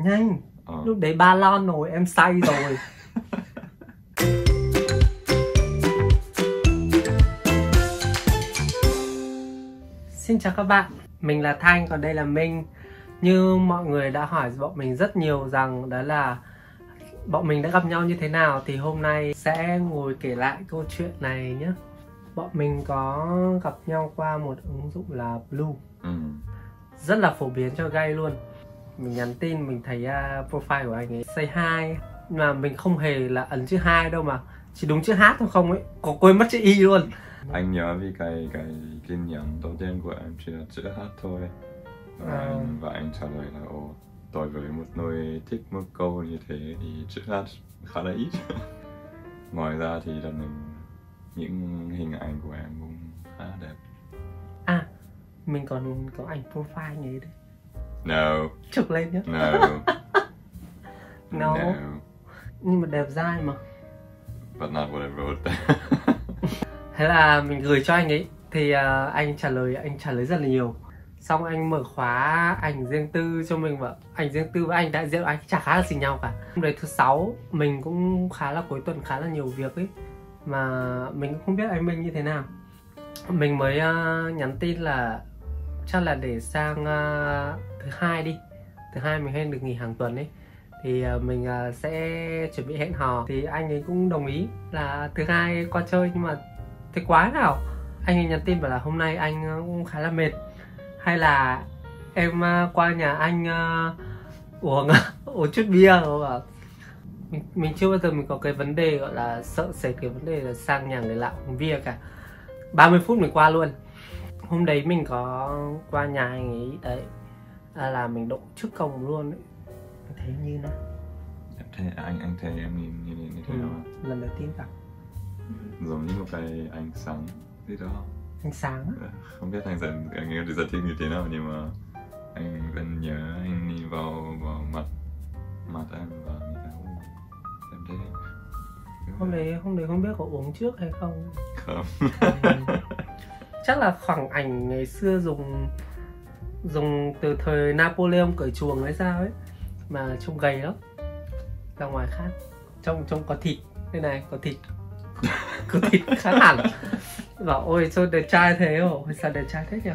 Nhanh. Lúc đấy ba lon rồi, em say rồi. Xin chào các bạn, mình là Thanh, còn đây là Minh. Như mọi người đã hỏi bọn mình rất nhiều rằng đó là bọn mình đã gặp nhau như thế nào, thì hôm nay sẽ ngồi kể lại câu chuyện này nhé. Bọn mình có gặp nhau qua một ứng dụng là Blue. Rất là phổ biến cho gay luôn. Mình nhắn tin, mình thấy profile của anh ấy say hi, mà mình không hề là ấn chữ hi đâu, mà chỉ đúng chữ H thôi không ấy, có quên mất chữ Y luôn. Anh nhớ vì cái tin nhắn đầu tiên của em chỉ là chữ H thôi. Và anh trả lời là tôi với một người thích một câu như thế thì chữ H khá là ít. Ngoài ra thì là những hình ảnh của em cũng khá đẹp. À, mình còn có ảnh profile anh ấy đấy. No. Chụp lên nhé. No. No. Nhưng mà đẹp dai mà. But not what I wrote. Thế là mình gửi cho anh ấy, thì anh trả lời rất là nhiều. Xong anh mở khóa ảnh riêng tư cho mình, và ảnh riêng tư với ảnh đại diện anh chả khá là gì nhau cả. Hôm đấy thứ sáu, mình cũng khá là cuối tuần khá là nhiều việc ấy, mà mình cũng không biết anh Minh như thế nào. Mình mới nhắn tin là chắc là để sang thứ hai đi. Thứ hai mình hay được nghỉ hàng tuần ấy, thì mình sẽ chuẩn bị hẹn hò. Thì anh ấy cũng đồng ý là thứ hai qua chơi, nhưng mà thế quái nào anh ấy nhắn tin bảo là hôm nay anh cũng khá là mệt, hay là em qua nhà anh uống chút bia. Mình chưa bao giờ mình có cái vấn đề gọi là sợ sệt cái vấn đề là sang nhà người lạ uống bia cả. 30 phút mình qua luôn. Hôm đấy mình có qua nhà anh ấy đấy, là mình đậu trước cổng luôn đấy. Thế như nào? Anh thấy em nhìn như thế nào? Lần đầu tiên gặp. Giống như một cái ánh sáng gì đó. Ánh sáng? Không biết anh ấy giải thích như thế nào, nhưng mà anh vẫn nhớ anh nhìn vào mặt em và nghĩ là em thế. Hôm đấy không biết có uống trước hay không? Không. Chắc là khoảng ảnh ngày xưa dùng từ thời Napoleon cởi chuồng hay sao ấy, mà trông gầy lắm. Ra ngoài khác trông có thịt. Đây này, có thịt. Có thịt khác hẳn. Bảo ôi sao đẹp trai thế, ôi sao đẹp trai thế nhỉ.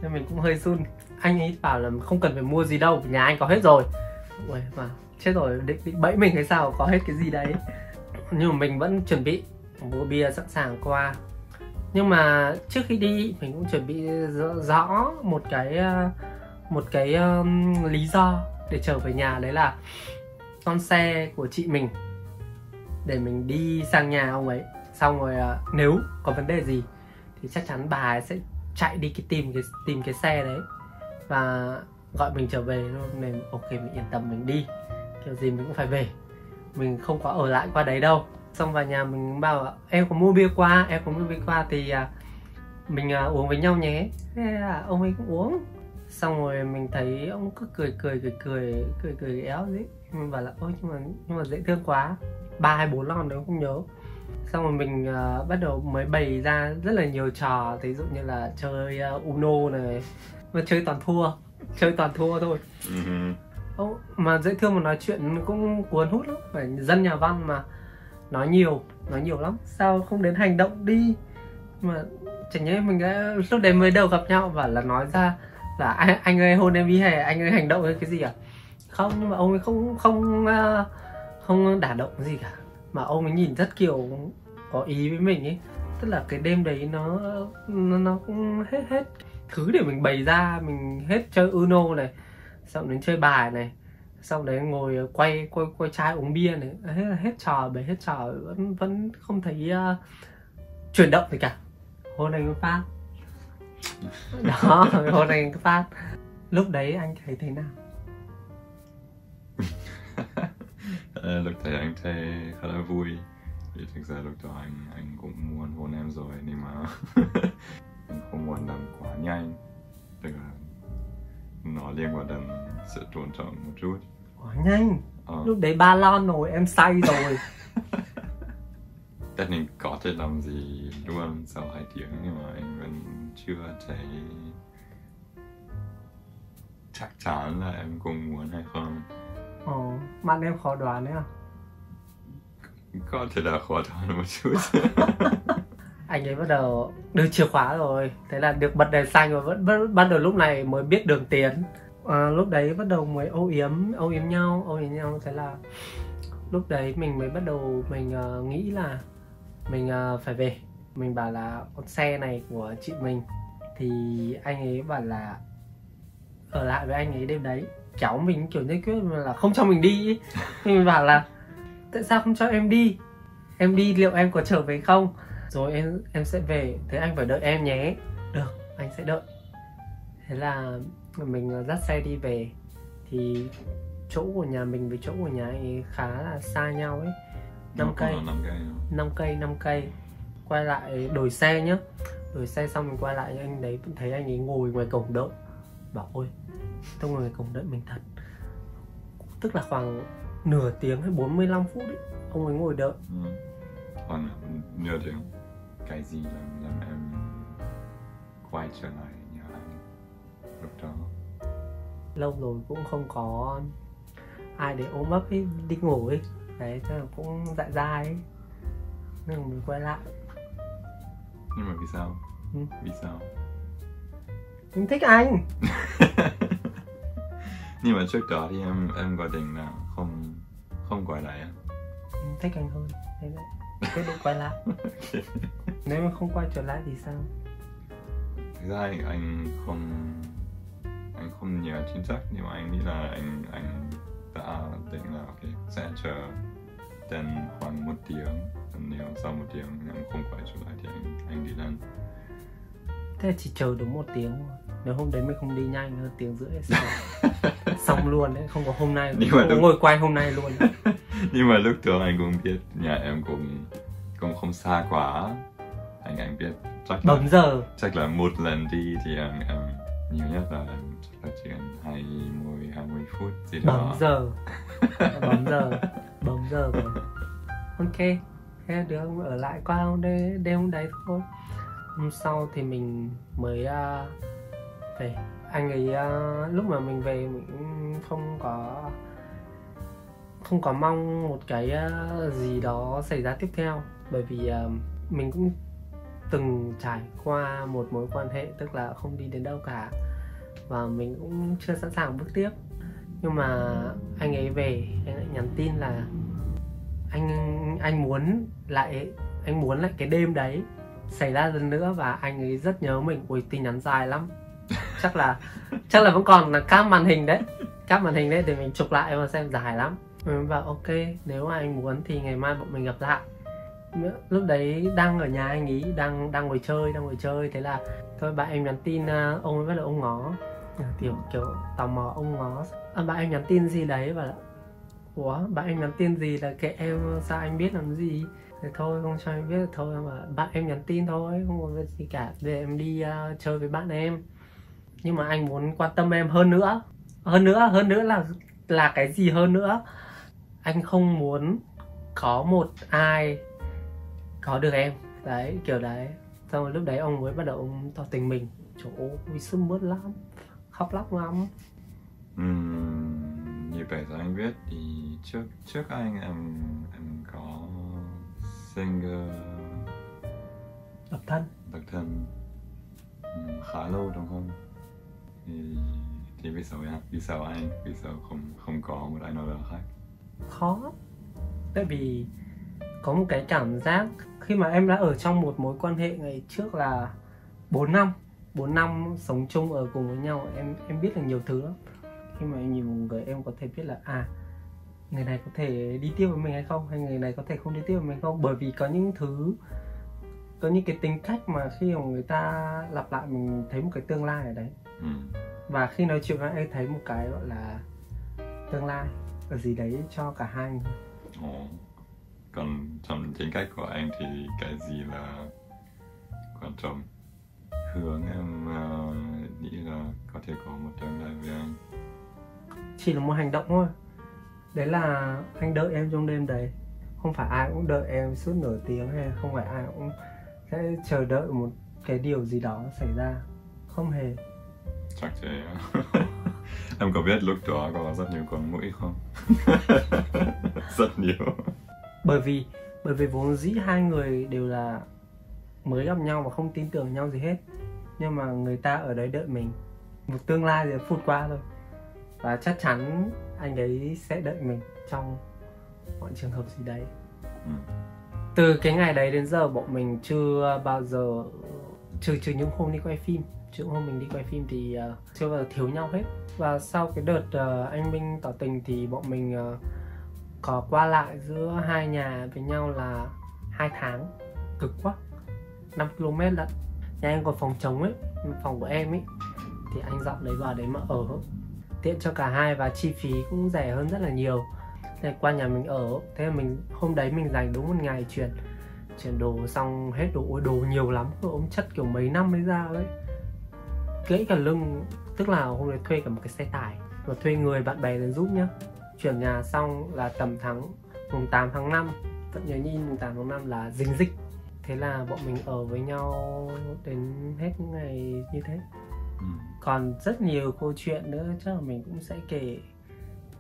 Nên mình cũng hơi run. Anh ấy bảo là không cần phải mua gì đâu, nhà anh có hết rồi. Ôi mà chết rồi, định bẫy mình hay sao, có hết cái gì đấy. Nhưng mà mình vẫn chuẩn bị mua bia sẵn sàng qua. Nhưng mà trước khi đi mình cũng chuẩn bị rõ một cái lý do để trở về nhà, đấy là con xe của chị mình, để mình đi sang nhà ông ấy. Xong rồi nếu có vấn đề gì thì chắc chắn bà ấy sẽ chạy đi tìm cái xe đấy và gọi mình trở về luôn. Nên ok, mình yên tâm, mình đi kiểu gì mình cũng phải về, mình không có ở lại qua đấy đâu. Xong vào nhà mình bảo em có mua bia qua thì mình uống với nhau nhé. Thế là ông ấy cũng uống. Xong rồi mình thấy ông cứ cười éo đấy. Mình bảo là ôi nhưng mà dễ thương quá. 3 hay 4 lon đấy không nhớ. Xong rồi mình bắt đầu mới bày ra rất là nhiều trò, ví dụ như là chơi Uno này, mà chơi toàn thua thôi. Mà dễ thương, mà nói chuyện cũng cuốn hút lắm, phải dân nhà văn mà, nói nhiều lắm. Sao không đến hành động đi? Mà chẳng nhẽ mình đã lúc đấy mới đầu gặp nhau bảo là nói ra là anh ơi hôn em đi, hay anh ơi hành động hay cái gì à? Không, nhưng mà ông ấy không đả động gì cả, mà ông ấy nhìn rất kiểu có ý với mình ấy. Tức là cái đêm đấy nó cũng hết thứ để mình bày ra. Mình hết chơi Uno này, xong đến chơi bài này, xong đấy ngồi quay chai uống bia này, hết trò vẫn không thấy chuyển động gì cả. Hôn anh phát đó. Hôn anh phát. Lúc đấy anh thấy thế nào? Lúc đấy anh thấy khá là vui. Vì thực ra lúc đó anh cũng muốn hôn em rồi, nhưng mà anh không muốn làm quá nhanh. Tức là nó liên quan đến sự tôn trọng một chút. Quá nhanh. Lúc đấy 3 lon rồi, em say rồi. Tất nhiên có thể làm gì luôn sau 2 tiếng, nhưng mà anh vẫn chưa thấy chắc chắn là em cũng muốn hay không. Bạn em khó đoán đấy à? Có thể là khó đoán một chút. Anh ấy bắt đầu được chìa khóa rồi, thế là được bật đèn xanh rồi, vẫn bắt đầu lúc này mới biết đường tiến. Lúc đấy bắt đầu mới âu yếm nhau, thế là lúc đấy mình mới bắt đầu mình nghĩ là mình phải về. Mình bảo là con xe này của chị mình, thì anh ấy bảo là ở lại với anh ấy đêm đấy, kéo mình kiểu như quyết là không cho mình đi ý. Thì mình bảo là tại sao không cho em đi, em đi liệu em có trở về không, rồi em sẽ về, thế anh phải đợi em nhé. Được, anh sẽ đợi. Thế là mình dắt xe đi về. Thì chỗ của nhà mình với chỗ của nhà anh ấy khá là xa nhau ấy, 5 cây. Quay lại đổi xe nhá, đổi xe xong mình quay lại, anh đấy vẫn thấy anh ấy ngồi ngoài cổng đợi. Bảo ôi, tôi ngồi ngoài cổng đợi mình thật. Tức là khoảng nửa tiếng hay 45 phút ấy, ông ấy ngồi đợi. Khoảng nửa tiếng. Cái gì làm em quay trở lại nhà anh lúc đó? Lâu rồi cũng không có ai để ôm ấp ấy, đi ngủ ấy. Đấy, chắc là cũng dại dai ấy, nên mình quay lại. Nhưng mà vì sao? Vì sao? Mình thích anh. Nhưng mà trước đó thì em quyết định là không quay lại à? Mình thích anh hơn, thế đấy, quyết định quay lại. Nếu mà không quay trở lại thì sao? Thực ra anh không nhớ chính xác, nhưng mà anh nghĩ là anh đã định là ok, sẽ chờ đến khoảng 1 tiếng. Nếu sau 1 tiếng em không quay trở lại thì anh đi lên. Thế chỉ chờ đúng 1 tiếng thôi. Nếu hôm đấy mình không đi nhanh hơn 1 tiếng rưỡi xong xong luôn đấy, không có hôm nay, không ngồi quay hôm nay luôn. Nhưng mà lúc đó anh cũng biết nhà em cũng không xa quá. Anh biết chắc là 1 lần đi thì em nhiều nhất là chắc là chỉ cần 20 phút gì đó. Bấm giờ rồi. Ok, thế đứa ở lại qua đêm đấy thôi. Hôm sau thì mình mới về. Anh ấy lúc mà mình về mình không có mong một cái gì đó xảy ra tiếp theo, bởi vì mình cũng từng trải qua một mối quan hệ, tức là không đi đến đâu cả, và mình cũng chưa sẵn sàng bước tiếp. Nhưng mà anh ấy về, anh lại nhắn tin là anh muốn lại cái đêm đấy xảy ra lần nữa, và anh ấy rất nhớ mình. Ui, tin nhắn dài lắm. Chắc là vẫn còn là cáp màn hình đấy để mình chụp lại mà xem, dài lắm. Mình bảo ok, nếu mà anh muốn thì ngày mai bọn mình gặp lại. Lúc đấy đang ở nhà anh ấy, đang ngồi chơi, thế là thôi bạn em nhắn tin, ông ấy bắt đầu ông ngó, kiểu tò mò ông ngó. Bạn em nhắn tin gì đấy, và ủa bạn em nhắn tin gì là kệ em, sao anh biết làm gì. Thế thôi không cho em biết thôi, mà bạn em nhắn tin thôi, không có việc gì cả, để em đi chơi với bạn em. Nhưng mà anh muốn quan tâm em hơn nữa là cái gì hơn nữa? Anh không muốn có một ai có được em. Đấy, kiểu đấy. Xong rồi lúc đấy ông mới bắt đầu ông tỏ tình mình. Trời ơi, sưng mướt lắm, khóc lóc lắm. Như vậy là anh biết thì trước anh em có single, độc thân khá lâu đúng không? Thì vì sao anh không có một ai nào đó khác? Khó, tại vì có một cái cảm giác khi mà em đã ở trong một mối quan hệ ngày trước là 4 năm sống chung ở cùng với nhau, em biết được nhiều thứ lắm. Khi mà em nhìn một người, em có thể biết là người này có thể đi tiếp với mình hay không, hay người này có thể không đi tiếp với mình không. Bởi vì có những cái tính cách mà khi mà người ta lặp lại, mình thấy một cái tương lai ở đấy. Và khi nói chuyện với em thấy một cái gọi là tương lai ở gì đấy cho cả hai người. Còn trong tính cách của anh thì cái gì là quan trọng? Hướng em nghĩ là có thể có một tương lai với anh. Chỉ là một hành động thôi. Đấy là anh đợi em trong đêm đấy. Không phải ai cũng đợi em suốt nửa tiếng, hay không phải ai cũng sẽ chờ đợi một cái điều gì đó xảy ra. Không hề. Chắc thế. Em có biết lúc đó có rất nhiều con mũi không? rất nhiều. Bởi vì vốn dĩ hai người đều là mới gặp nhau và không tin tưởng nhau gì hết, nhưng mà người ta ở đấy đợi mình một tương lai rồi phút qua thôi, và chắc chắn anh ấy sẽ đợi mình trong mọi trường hợp gì đấy. Từ cái ngày đấy đến giờ bọn mình chưa bao giờ, trừ những hôm đi quay phim, hôm mình đi quay phim thì chưa bao giờ thiếu nhau hết. Và sau cái đợt anh Minh tỏ tình thì bọn mình có qua lại giữa hai nhà với nhau là 2 tháng, cực quá, 5 km lận. Nhà anh còn phòng trống ấy, phòng của em ấy, thì anh dọn đấy vào đấy mà ở, tiện cho cả hai và chi phí cũng rẻ hơn rất là nhiều. Thế qua nhà mình ở, thế là hôm đấy mình dành đúng một ngày chuyển đồ, xong hết đồ nhiều lắm, ôm chất kiểu mấy năm mới ra ấy, gãy cả lưng. Tức là hôm đấy thuê cả một cái xe tải và thuê người bạn bè đến giúp nhá. Chuyển nhà xong là tầm mùng 8 tháng 5, vẫn nhớ như mùng 8 tháng 5 là dính dịch. Thế là bọn mình ở với nhau đến hết những ngày như thế. Còn rất nhiều câu chuyện nữa chắc là mình cũng sẽ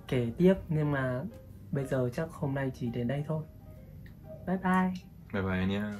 kể tiếp, nhưng mà bây giờ chắc hôm nay chỉ đến đây thôi. Bye bye. Bye bye nha.